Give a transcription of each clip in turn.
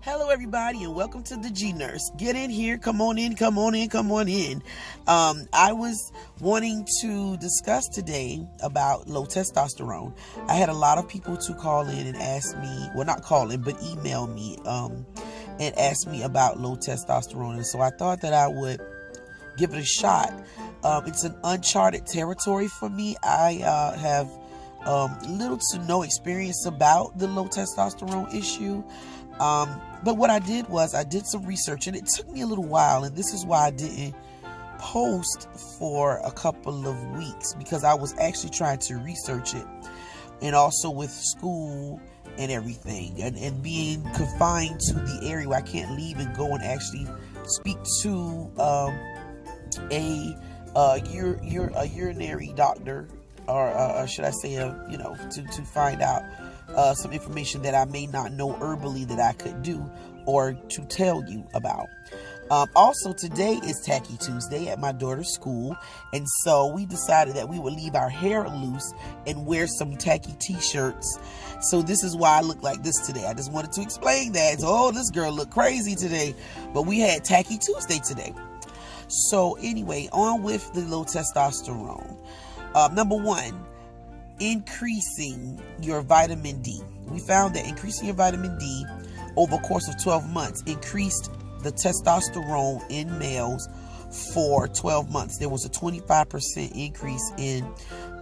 Hello, everybody, and welcome to the G Nurse. Get in here. Come on in. Come on in. Come on in. I was wanting to discuss today about low testosterone. I had a lot of people to call in and ask me, well, not call in, but email me and ask me about low testosterone. And so I thought that I would give it a shot. It's an uncharted territory for me. I have little to no experience about the low testosterone issue. But what I did was I did some research, and it took me a little while, and this is why I didn't post for a couple of weeks, because I was actually trying to research it, and also with school and everything, and being confined to the area where I can't leave and go and actually speak to a urinary doctor, or should I say, to find out some information that I may not know herbally that I could do or to tell you about. Also, today is Tacky Tuesday at my daughter's school, and so we decided that we would leave our hair loose and wear some tacky t-shirts. So this is why I look like this today. I just wanted to explain that. Oh, this girl looked crazy today, but we had Tacky Tuesday today. So anyway, on with the low testosterone. Number one, increasing your vitamin D. We found that increasing your vitamin D over a course of 12 months increased the testosterone in males for 12 months. There was a 25% increase in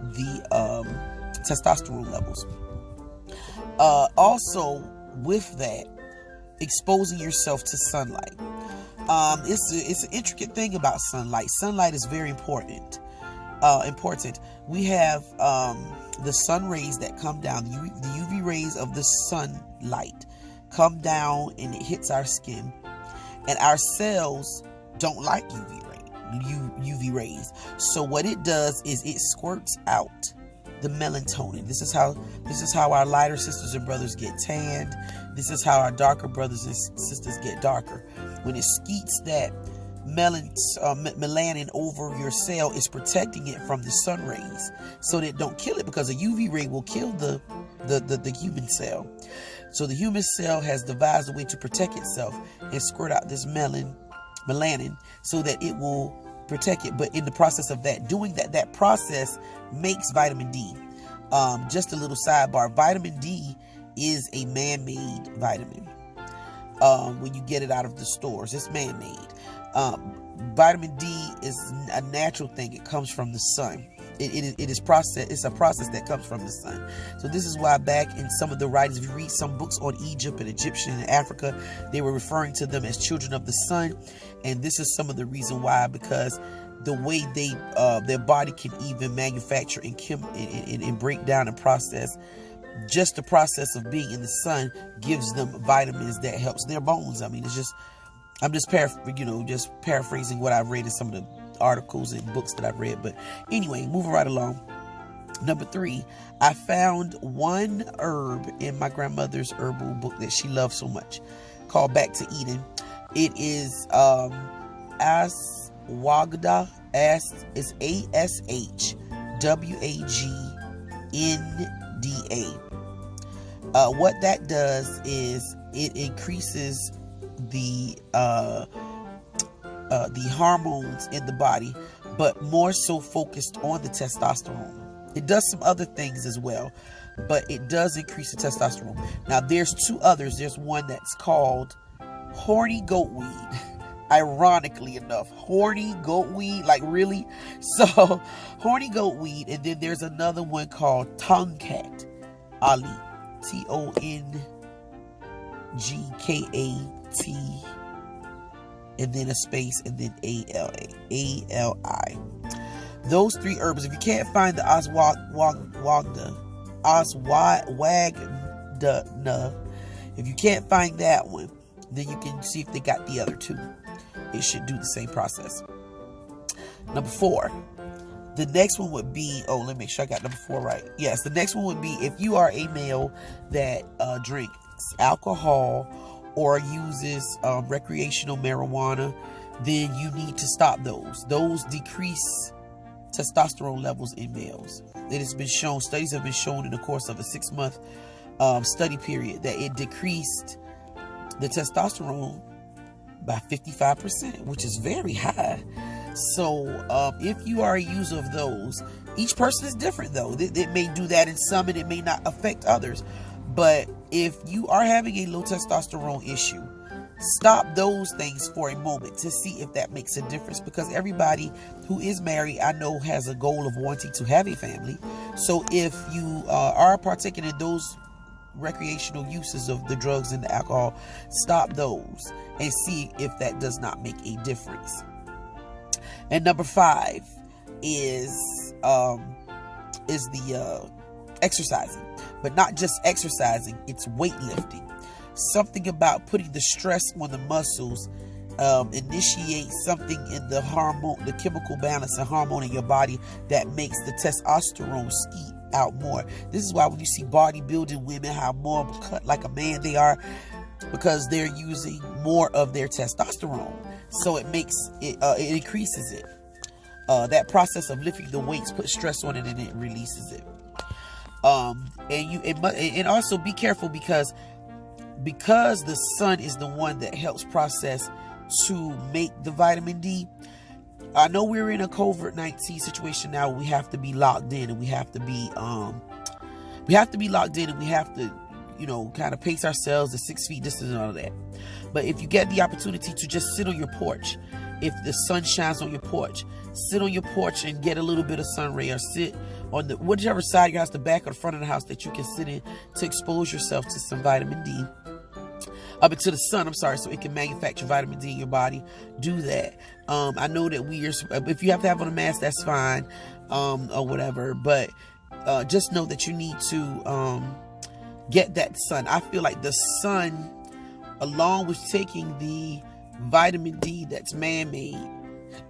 the testosterone levels. Also, with that, exposing yourself to sunlight. It's an intricate thing about sunlight. Sunlight is very important. We have the sun rays that come down, the UV rays of the sunlight come down, and it hits our skin, and our cells don't like UV rays. So what it does is it squirts out the melatonin. This is how our lighter sisters and brothers get tanned. This is how our darker brothers and sisters get darker. When it skeets that melanin over your cell, is protecting it from the sun rays so that it don't kill it, because a UV ray will kill the human cell. So the human cell has devised a way to protect itself and squirt out this melanin so that it will protect it. But in the process of doing that process makes vitamin D. Just a little sidebar, vitamin D is a man-made vitamin. When you get it out of the stores, it's man-made. Vitamin D is a natural thing. It comes from the sun. It is processed. It's a process that comes from the sun. So this is why back in some of the writings, if you read some books on Egypt and Egyptian and Africa, they were referring to them as children of the sun. And this is some of the reason why, because the way their body can even manufacture and break down and process, just the process of being in the sun gives them vitamins that helps their bones. I mean, I'm just paraphrasing what I've read in some of the articles and books that I've read. But anyway, moving right along. Number 3, I found one herb in my grandmother's herbal book that she loved so much, called Back to Eden. It is ashwagandha. It's ASHWAGNDA. What that does is it increases the hormones in the body, but more so focused on the testosterone. It does some other things as well, but it does increase the testosterone. Now, there's 2 others. There's one that's called Horny goatweed. Ironically enough, horny goatweed, like really? So, horny goatweed, and then there's another one called Tongkat Ali, TONGKAT, and then a space, and then ALI. Those 3 herbs. If you can't find the ashwagandha, if you can't find that one, then you can see if they got the other 2. It should do the same process. Number 4. The next one would be, let me make sure I got number 4 right. Yes, the next one would be, if you are a male that drinks alcohol or uses recreational marijuana, then you need to stop those. Those decrease testosterone levels in males. It has been shown, studies have been shown in the course of a 6-month study period, that it decreased the testosterone by 55%, which is very high. So if you are a user of those, each person is different though. It may do that in some and it may not affect others. But if you are having a low testosterone issue, stop those things for a moment to see if that makes a difference, because everybody who is married, I know, has a goal of wanting to have a family. So if you are partaking in those recreational uses of the drugs and the alcohol, stop those and see if that does not make a difference. And number 5 is the exercising, but not just exercising, it's weightlifting. Something about putting the stress on the muscles initiates something in the hormone, the chemical balance and hormone in your body that makes the testosterone skeet out more. This is why when you see bodybuilding women, how more cut like a man they are, because they're using more of their testosterone. So it makes it, it increases it. That process of lifting the weights puts stress on it and it releases it. And also be careful because the sun is the one that helps process to make the vitamin D. I know we're in a COVID-19 situation now. We have to be locked in, and we have to be locked in, and we have to, kind of pace ourselves at 6 feet distance and all of that. But if you get the opportunity to just sit on your porch, if the sun shines on your porch, sit on your porch and get a little bit of sun ray, or sit on the whichever side of your house, the back or the front of the house that you can sit in, to expose yourself to some vitamin D. Up into the sun, so it can manufacture vitamin D in your body. Do that. I know that if you have to have on a mask, that's fine, or whatever. But just know that you need to get that sun. I feel like the sun, along with taking the vitamin D that's man-made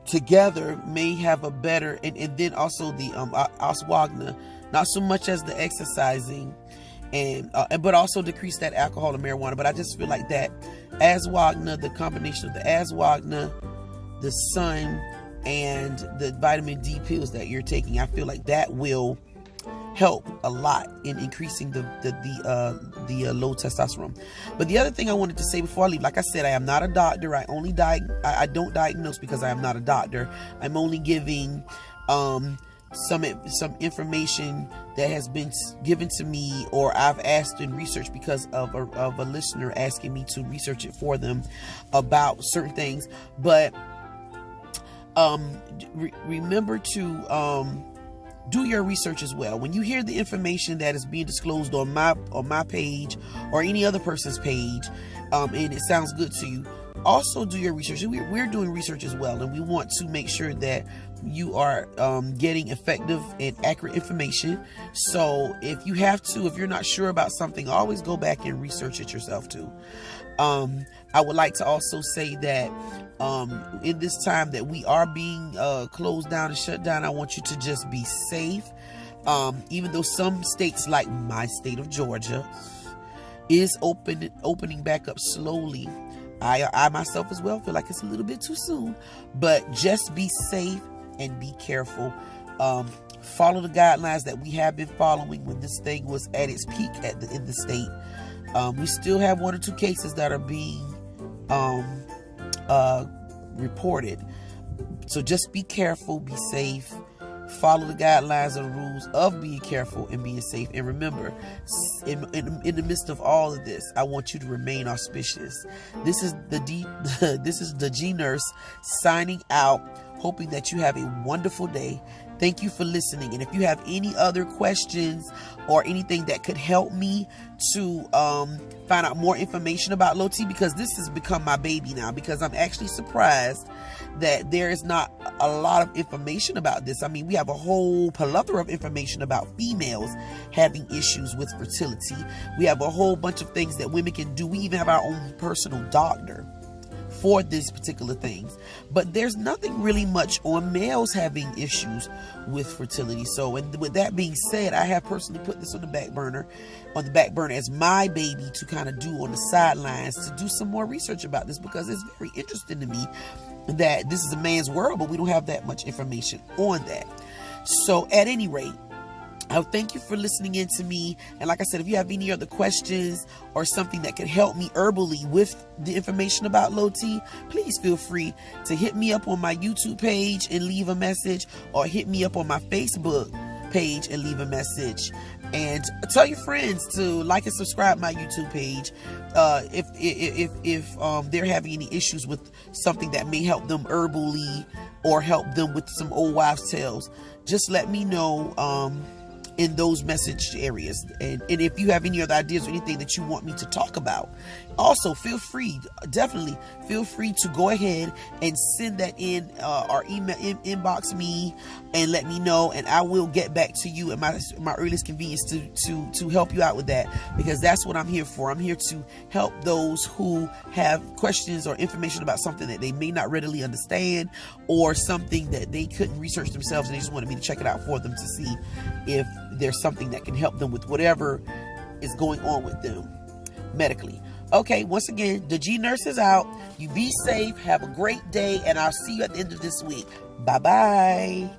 together, may have a better, and then also the ashwagandha, not so much as the exercising, but also decrease that alcohol and marijuana. But I just feel like that ashwagandha, the combination of the ashwagandha, the sun, and the vitamin D pills that you're taking, I feel like that will help a lot in increasing the low testosterone. But the other thing I wanted to say before I leave, like I said, I am not a doctor. I don't diagnose because I am not a doctor. I'm only giving some information that has been given to me, or I've asked in research because of a listener asking me to research it for them about certain things. But remember to do your research as well. When you hear the information that is being disclosed on my page or any other person's page, and it sounds good to you, also do your research. We're doing research as well, and we want to make sure that you are getting effective and accurate information. So if you're not sure about something, always go back and research it yourself too. I would like to also say that in this time that we are being closed down and shut down, I want you to just be safe. Even though some states, like my state of Georgia, is opening back up slowly, I myself as well feel like it's a little bit too soon. But just be safe and be careful. Follow the guidelines that we have been following when this thing was at its peak in the state. We still have 1 or 2 cases that are being reported. So just be careful, be safe, follow the guidelines and rules of being careful and being safe. And remember, in the midst of all of this, I want you to remain auspicious. This is the G Nurse signing out, hoping that you have a wonderful day. Thank you for listening. And if you have any other questions or anything that could help me to find out more information about low T, because this has become my baby now, because I'm actually surprised that there is not a lot of information about this. I mean, we have a whole plethora of information about females having issues with fertility. We have a whole bunch of things that women can do. We even have our own personal doctor for these particular things. But there's nothing really much on males having issues with fertility. So, and with that being said, I have personally put this on the back burner as my baby to kind of do on the sidelines, to do some more research about this, because it's very interesting to me that this is a man's world, but we don't have that much information on that. So at any rate, Thank you for listening in to me. And like I said, if you have any other questions or something that could help me herbally with the information about low T, please feel free to hit me up on my YouTube page and leave a message, or hit me up on my Facebook page and leave a message. And tell your friends to like and subscribe my YouTube page if they're having any issues with something that may help them herbally or help them with some old wives' tales. Just let me know in those message areas. And if you have any other ideas or anything that you want me to talk about, also definitely feel free to go ahead and send that in or email inbox me and let me know, and I will get back to you at my earliest convenience to help you out with that, because that's what I'm here for. I'm here to help those who have questions or information about something that they may not readily understand, or something that they couldn't research themselves and they just wanted me to check it out for them to see if there's something that can help them with whatever is going on with them medically. Okay, once again, the G Nurse is out. You be safe, have a great day, and I'll see you at the end of this week. Bye-bye.